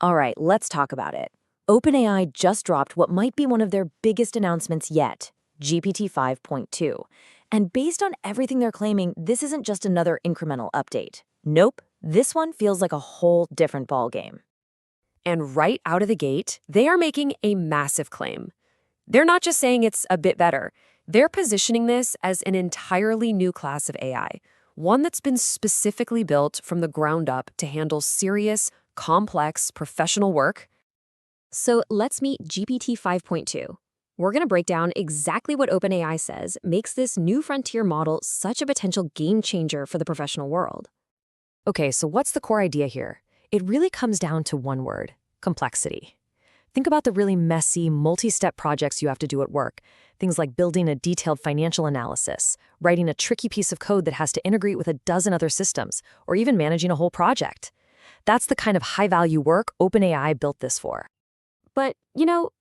All right, let's talk about it. OpenAI just dropped what might be one of their biggest announcements yet, GPT 5.2. And based on everything they're claiming, this isn't just another incremental update. Nope, this one feels like a whole different ballgame. And right out of the gate, they are making a massive claim. They're not just saying it's a bit better. They're positioning this as an entirely new class of AI, one that's been specifically built from the ground up to handle serious, complex, professional work. So let's meet GPT 5.2. We're going to break down exactly what OpenAI says makes this new frontier model such a potential game changer for the professional world. Okay, so what's the core idea here? It really comes down to one word: complexity. Think about the really messy, multi-step projects you have to do at work. Things like building a detailed financial analysis, writing a tricky piece of code that has to integrate with a dozen other systems, or even managing a whole project. That's the kind of high-value work OpenAI built this for. But,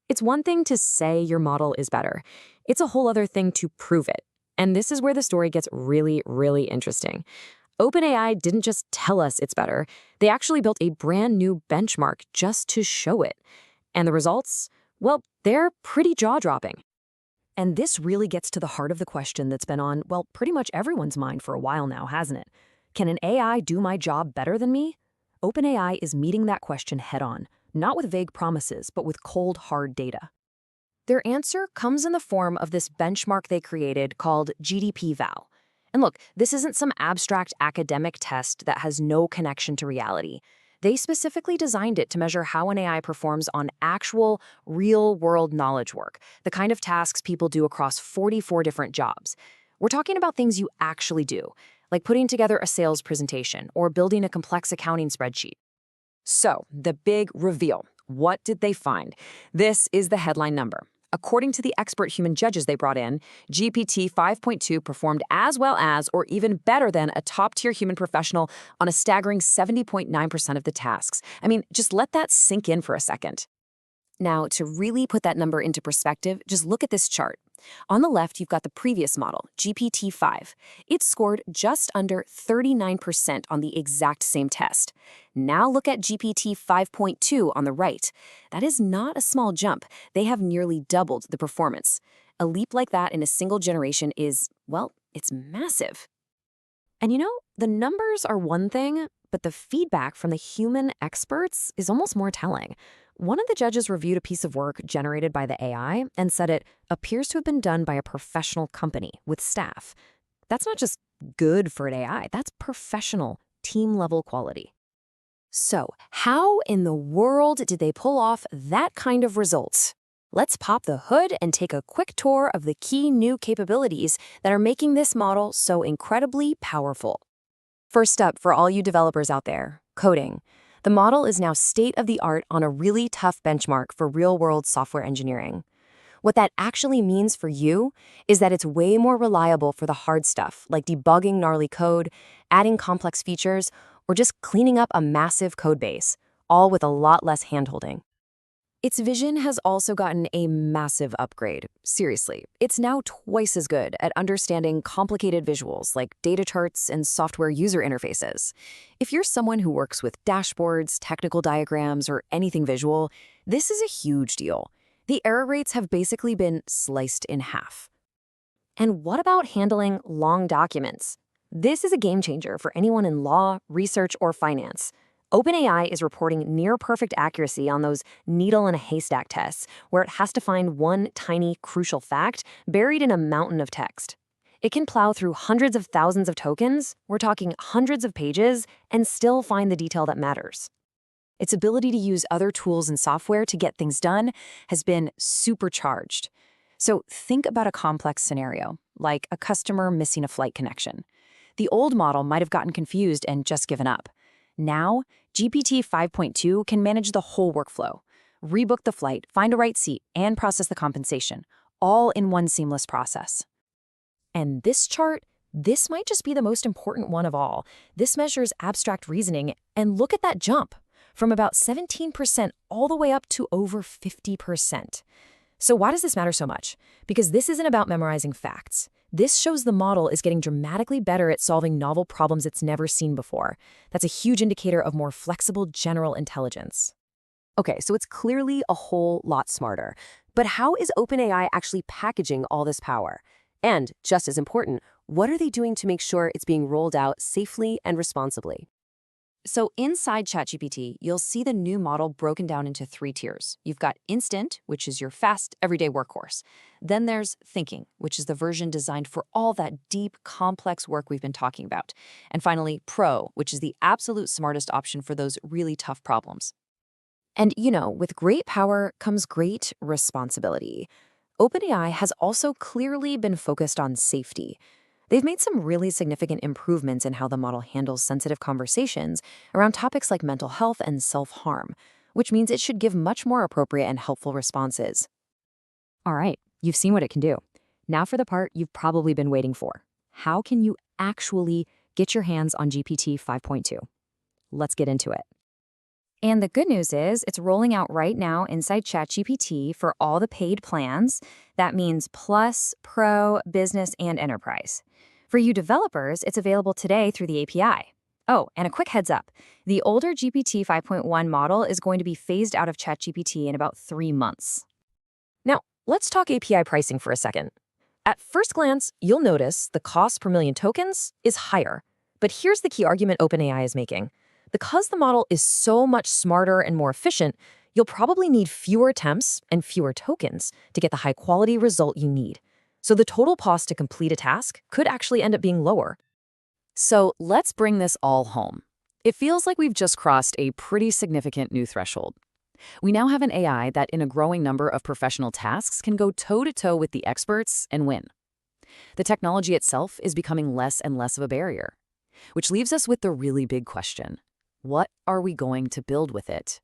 it's one thing to say your model is better. It's a whole other thing to prove it. And this is where the story gets really, really interesting. OpenAI didn't just tell us it's better. They actually built a brand new benchmark just to show it. And the results? Well, they're pretty jaw-dropping. And this really gets to the heart of the question that's been on, well, pretty much everyone's mind for a while now, hasn't it? Can an AI do my job better than me? OpenAI is meeting that question head-on, not with vague promises, but with cold, hard data. Their answer comes in the form of this benchmark they created called GDPval. And look, this isn't some abstract academic test that has no connection to reality. They specifically designed it to measure how an AI performs on actual, real-world knowledge work, the kind of tasks people do across 44 different jobs. We're talking about things you actually do, like putting together a sales presentation or building a complex accounting spreadsheet. So, the big reveal. What did they find? This is the headline number. According to the expert human judges they brought in, GPT 5.2 performed as well as or even better than a top-tier human professional on a staggering 70.9% of the tasks. I mean, just let that sink in for a second. Now, to really put that number into perspective, just look at this chart. On the left, you've got the previous model, GPT-5. It scored just under 39% on the exact same test. Now look at GPT 5.2 on the right. That is not a small jump. They have nearly doubled the performance. A leap like that in a single generation is, well, it's massive. And the numbers are one thing, but the feedback from the human experts is almost more telling. One of the judges reviewed a piece of work generated by the AI and said it appears to have been done by a professional company with staff. That's not just good for an AI, that's professional, team-level quality. So, how in the world did they pull off that kind of results? Let's pop the hood and take a quick tour of the key new capabilities that are making this model so incredibly powerful. First up, for all you developers out there, coding. The model is now state-of-the-art on a really tough benchmark for real-world software engineering. What that actually means for you is that it's way more reliable for the hard stuff, like debugging gnarly code, adding complex features, or just cleaning up a massive code base, all with a lot less handholding. Its vision has also gotten a massive upgrade. Seriously, it's now twice as good at understanding complicated visuals like data charts and software user interfaces. If you're someone who works with dashboards, technical diagrams, or anything visual, this is a huge deal. The error rates have basically been sliced in half. And what about handling long documents? This is a game changer for anyone in law, research, or finance. OpenAI is reporting near-perfect accuracy on those needle-in-a-haystack tests, where it has to find one tiny, crucial fact buried in a mountain of text. It can plow through hundreds of thousands of tokens, we're talking hundreds of pages, and still find the detail that matters. Its ability to use other tools and software to get things done has been supercharged. So think about a complex scenario, like a customer missing a flight connection. The old model might have gotten confused and just given up. Now, GPT 5.2 can manage the whole workflow, rebook the flight, find a right seat, and process the compensation, all in one seamless process. And this chart, this might just be the most important one of all. This measures abstract reasoning, and look at that jump, from about 17% all the way up to over 50%. So why does this matter so much? Because this isn't about memorizing facts. This shows the model is getting dramatically better at solving novel problems it's never seen before. That's a huge indicator of more flexible general intelligence. Okay, so it's clearly a whole lot smarter. But how is OpenAI actually packaging all this power? And, just as important, what are they doing to make sure it's being rolled out safely and responsibly? So inside ChatGPT, you'll see the new model broken down into 3 tiers. You've got Instant, which is your fast, everyday workhorse. Then there's Thinking, which is the version designed for all that deep, complex work we've been talking about. And finally, Pro, which is the absolute smartest option for those really tough problems. And, with great power comes great responsibility. OpenAI has also clearly been focused on safety. They've made some really significant improvements in how the model handles sensitive conversations around topics like mental health and self-harm, which means it should give much more appropriate and helpful responses. All right, you've seen what it can do. Now for the part you've probably been waiting for. How can you actually get your hands on GPT 5.2? Let's get into it. And the good news is it's rolling out right now inside ChatGPT for all the paid plans. That means Plus, Pro, Business, and Enterprise. For you developers, it's available today through the API. Oh, and a quick heads up. The older GPT 5.1 model is going to be phased out of ChatGPT in about 3 months. Now, let's talk API pricing for a second. At first glance, you'll notice the cost per million tokens is higher. But here's the key argument OpenAI is making. Because the model is so much smarter and more efficient, you'll probably need fewer attempts and fewer tokens to get the high-quality result you need. So the total cost to complete a task could actually end up being lower. So let's bring this all home. It feels like we've just crossed a pretty significant new threshold. We now have an AI that in a growing number of professional tasks can go toe-to-toe with the experts and win. The technology itself is becoming less and less of a barrier, which leaves us with the really big question. What are we going to build with it?